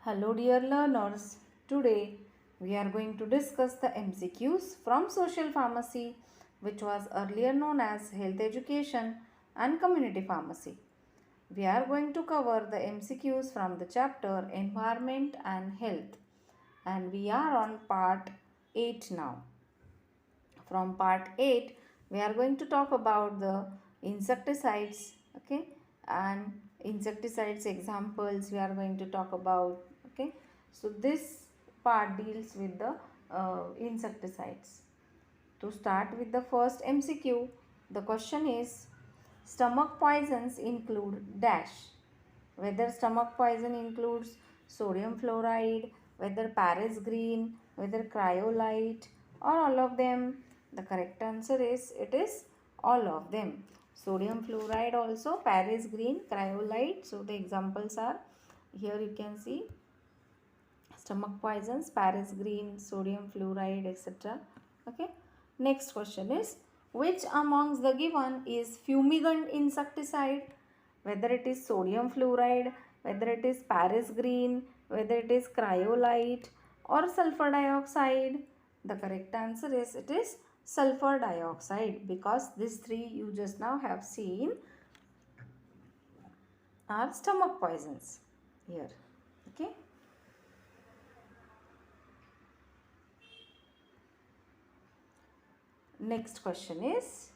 Hello dear learners. Today we are going to discuss the MCQs from social pharmacy, which was earlier known as health education and community pharmacy. We are going to cover the MCQs from the chapter environment and health, and we are on part 8 now. From part 8 we are going to talk about the insecticides, okay, and insecticides examples we are going to talk about, okay. So this part deals with the insecticides. To start with the first MCQ, the question is, stomach poisons include dash. Whether stomach poison includes sodium fluoride, whether Paris green, whether cryolite, or all of them. The correct answer is it is all of them. Sodium fluoride also, Paris green, cryolite. So the examples are here you can see stomach poisons, Paris green, sodium fluoride, etc. Okay. Next question is, which amongst the given is fumigant insecticide? Whether it is sodium fluoride, whether it is Paris green, whether it is cryolite or sulfur dioxide. The correct answer is it is sulfur dioxide, because these three you just now have seen are stomach poisons here. Okay. Next question is,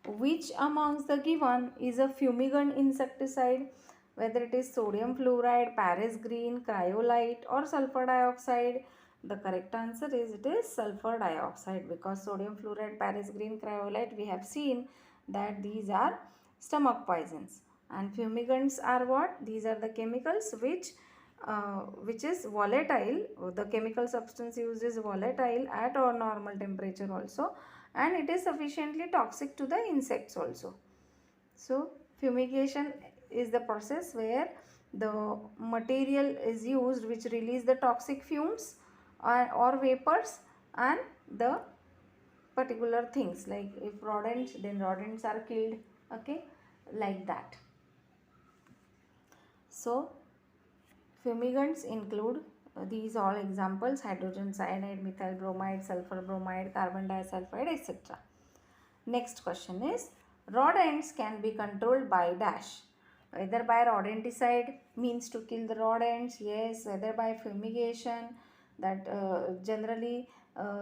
which amongst the given is a fumigant insecticide? Whether it is sodium fluoride, Paris green, cryolite or sulfur dioxide. The correct answer is it is sulfur dioxide, because sodium fluoride, Paris green, cryolite we have seen that these are stomach poisons, and fumigants are what? These are the chemicals which is volatile. The chemical substance used is volatile at or normal temperature also, and it is sufficiently toxic to the insects also. So fumigation is the process where the material is used which release the toxic fumes or vapors, and the particular things, like if rodents, then rodents are killed, okay, like that. So fumigants include these all examples: hydrogen cyanide, methyl bromide, sulfur bromide, carbon disulfide, etc. Next question is, rodents can be controlled by dash. Whether by rodenticide, means to kill the rodents, yes. Whether by fumigation, that generally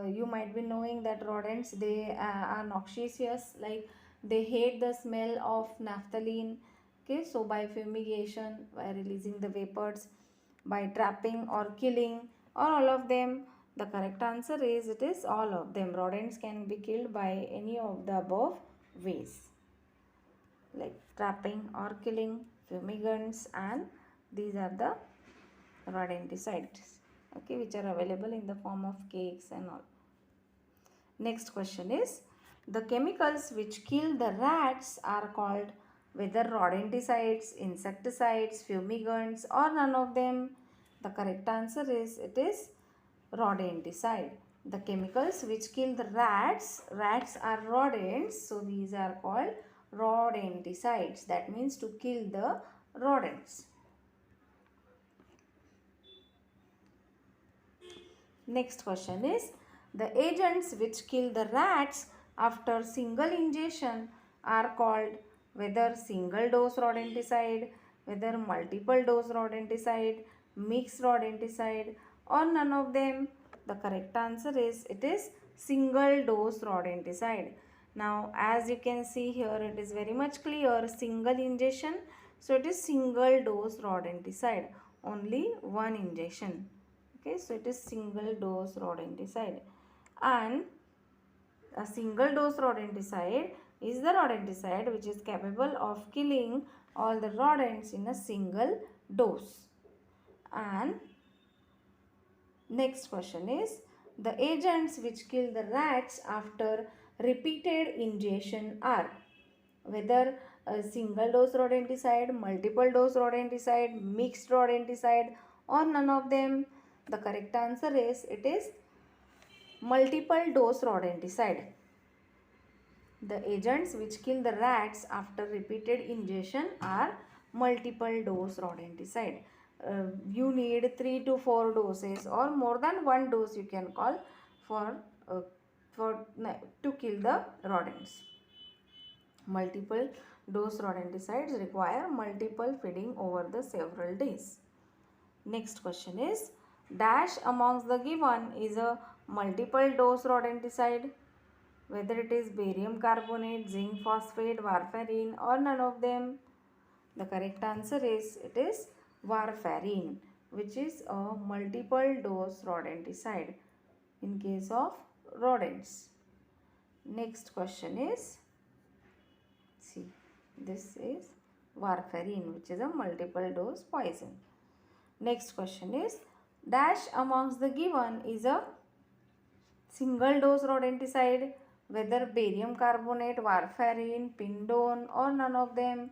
you might be knowing that rodents, they are noxious, like they hate the smell of naphthalene, okay. So by fumigation, by releasing the vapors, by trapping or killing, or all of them. The correct answer is it is all of them. Rodents can be killed by any of the above ways, like trapping or killing, fumigants, and these are the rodenticides, okay, which are available in the form of cakes and all. Next question is, the chemicals which kill the rats are called whether rodenticides, insecticides, fumigants, or none of them. The correct answer is it is rodenticide. The chemicals which kill the rats are rodents, so these are called rodenticides. That means to kill the rodents. Next question is, the agents which kill the rats after single ingestion are called whether single dose rodenticide, whether multiple dose rodenticide, mixed rodenticide, or none of them. The correct answer is it is single dose rodenticide. Now as you can see here, it is very much clear, single injection, so it is single dose rodenticide, only one injection, okay. So it is single dose rodenticide, and a single dose rodenticide is the rodenticide which is capable of killing all the rodents in a single dose. And next question is, the agents which kill the rats after repeated ingestion are whether a single dose rodenticide, multiple dose rodenticide, mixed rodenticide, or none of them. The correct answer is it is multiple dose rodenticide. The agents which kill the rats after repeated ingestion are multiple dose rodenticide. You need 3 to 4 doses or more than one dose you can call for uh, to kill the rodents. Multiple dose rodenticides require multiple feeding over the several days. Next question is, dash amongst the given is a multiple dose rodenticide, whether it is barium carbonate, zinc phosphate, warfarin or none of them. The correct answer is it is warfarin, which is a multiple dose rodenticide in case of rodents. Next question is, see, this is warfarin, which is a multiple dose poison. Next question is, dash amongst the given is a single dose rodenticide, whether barium carbonate, warfarin, pindone or none of them.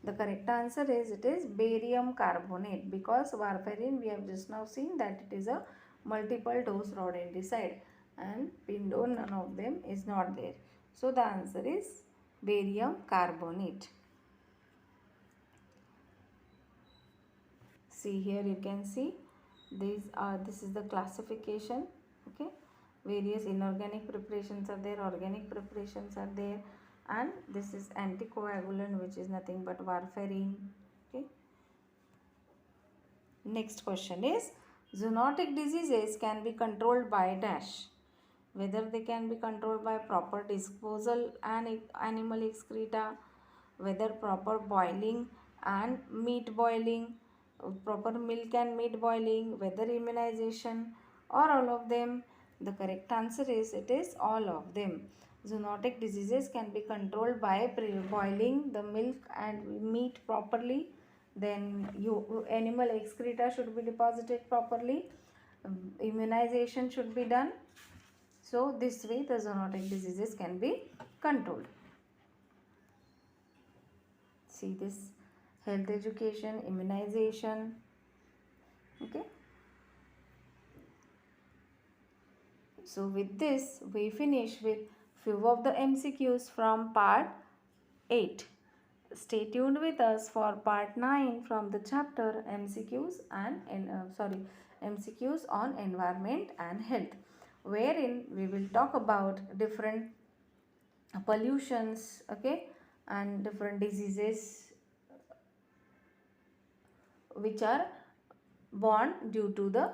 The correct answer is it is barium carbonate, because warfarin we have just now seen that it is a multiple dose rodenticide and pindone none of them is not there. So the answer is barium carbonate. See here, you can see this is the classification. Okay, various inorganic preparations are there, organic preparations are there, and this is anticoagulant, which is nothing but warfarin. Okay, next question is, zoonotic diseases can be controlled by dash, whether they can be controlled by proper disposal and animal excreta, whether proper boiling and meat boiling, proper milk and meat boiling, whether immunization or all of them. The correct answer is it is all of them. Zoonotic diseases can be controlled by boiling the milk and meat properly, then animal excreta should be deposited properly, immunization should be done. So this way the zoonotic diseases can be controlled. See this, health education, immunization. Okay. So with this we finish with few of the MCQs from part 8. Stay tuned with us for part 9 from the chapter MCQs MCQs on environment and health, wherein we will talk about different pollutions, okay, and different diseases which are born due to the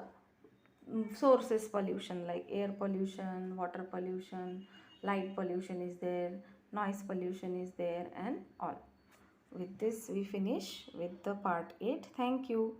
sources pollution, like air pollution, water pollution, light pollution is there, noise pollution is there, and all. With this we finish with the part 8. Thank you.